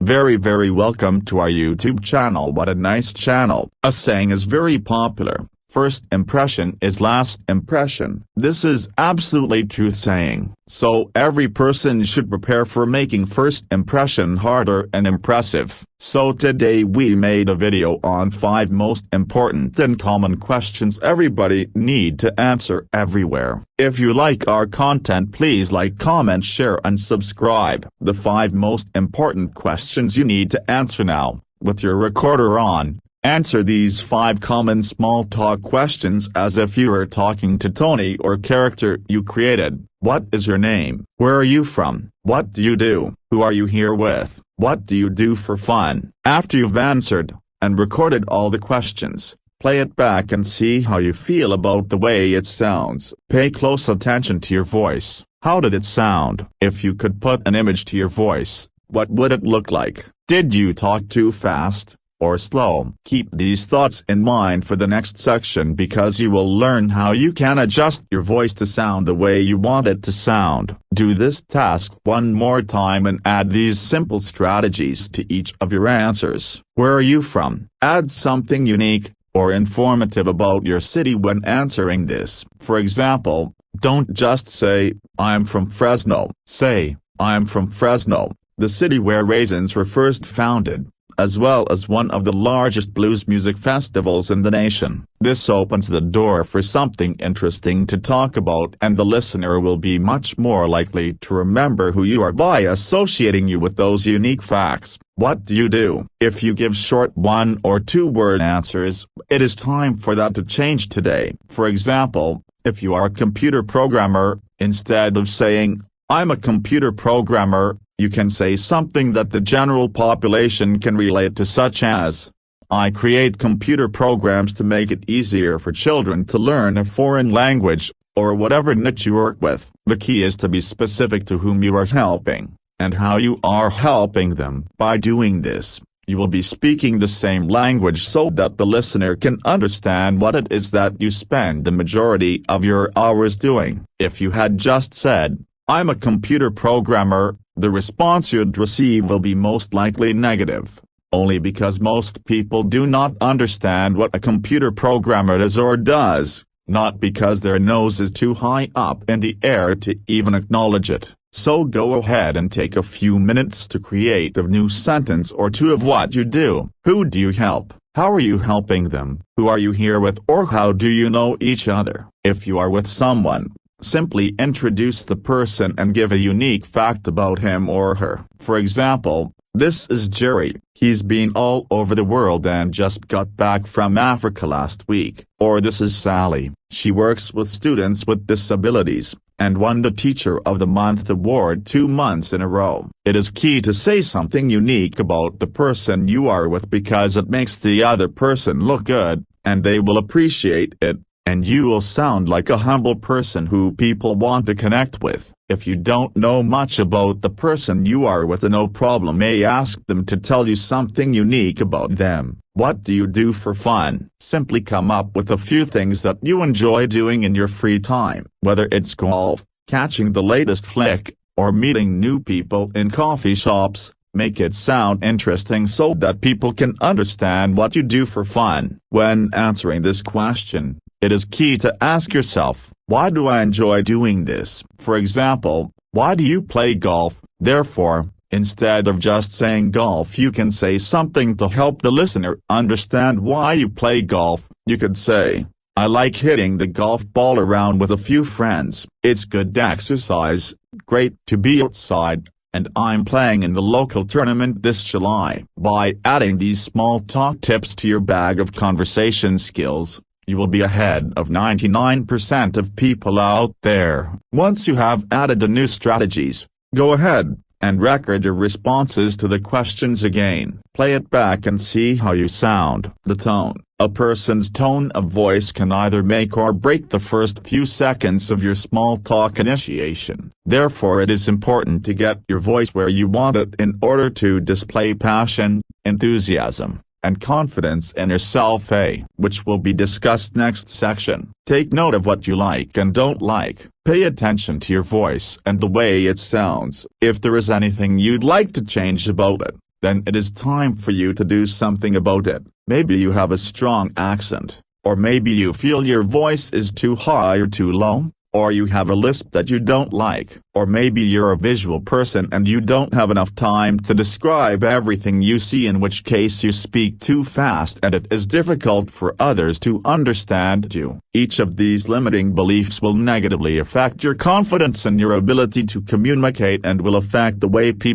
Very welcome to our YouTube channel. What a nice channel. A saying is very popular. First impression is last impression. This is absolutely true saying. So every person should prepare for making first impression harder and impressive. So today we made a video on 5 most important and common questions everybody need to answer everywhere. If you like our content, please like, comment, share and subscribe. The 5 most important questions you need to answer now, with your recorder on. Answer these 5 common small talk questions as if you were talking to Tony or character you created. What is your name? Where are you from? What do you do? Who are you here with? What do you do for fun? After you've answered and recorded all the questions, play it back and see how you feel about the way it sounds. Pay close attention to your voice. How did it sound? If you could put an image to your voice, what would it look like? Did you talk too fast or slow? Keep these thoughts in mind for the next section because you will learn how you can adjust your voice to sound the way you want it to sound. Do this task one more time and add these simple strategies to each of your answers. Where are you from? Add something unique or informative about your city when answering this. For example, don't just say, "I'm from Fresno." Say, "I'm from Fresno, the city where raisins were first founded, as well as one of the largest blues music festivals in the nation." This opens the door for something interesting to talk about, and the listener will be much more likely to remember who you are by associating you with those unique facts. What do you do? If you give short 1 or 2 word answers, it is time for that to change today. For example, if you are a computer programmer, instead of saying, "I'm a computer programmer," you can say something that the general population can relate to, such as, "I create computer programs to make it easier for children to learn a foreign language," or whatever niche you work with. The key is to be specific to whom you are helping, and how you are helping them. By doing this, you will be speaking the same language so that the listener can understand what it is that you spend the majority of your hours doing. If you had just said, "I'm a computer programmer," the response you'd receive will be most likely negative, only because most people do not understand what a computer programmer is or does, not because their nose is too high up in the air to even acknowledge it. So go ahead and take a few minutes to create a new sentence or 2 of what you do. Who do you help? How are you helping them? Who are you here with, or how do you know each other? If you are with someone, simply introduce the person and give a unique fact about him or her. For example, "This is Jerry, he's been all over the world and just got back from Africa last week." Or, "This is Sally, she works with students with disabilities, and won the Teacher of the Month award 2 months in a row." It is key to say something unique about the person you are with because it makes the other person look good, and they will appreciate it. And you will sound like a humble person who people want to connect with. If you don't know much about the person you are with, no problem, may ask them to tell you something unique about them. What do you do for fun? Simply come up with a few things that you enjoy doing in your free time. Whether it's golf, catching the latest flick, or meeting new people in coffee shops, make it sound interesting so that people can understand what you do for fun. When answering this question, it is key to ask yourself, "Why do I enjoy doing this?" For example, "Why do you play golf?" Therefore, instead of just saying golf, you can say something to help the listener understand why you play golf. You could say, "I like hitting the golf ball around with a few friends. It's good exercise, great to be outside, and I'm playing in the local tournament this July." By adding these small talk tips to your bag of conversation skills, you will be ahead of 99% of people out there. Once you have added the new strategies, go ahead and record your responses to the questions again. Play it back and see how you sound. The tone. A person's tone of voice can either make or break the first few seconds of your small talk initiation. Therefore, it is important to get your voice where you want it in order to display passion, enthusiasm, and confidence in yourself, which will be discussed next section. Take note of what you like and don't like. Pay attention to your voice and the way it sounds. If there is anything you'd like to change about it, then it is time for you to do something about it. Maybe you have a strong accent, or maybe you feel your voice is too high or too low, or you have a lisp that you don't like, or maybe you're a visual person and you don't have enough time to describe everything you see, in which case you speak too fast and it is difficult for others to understand you. Each of these limiting beliefs will negatively affect your confidence and your ability to communicate, and will affect the way people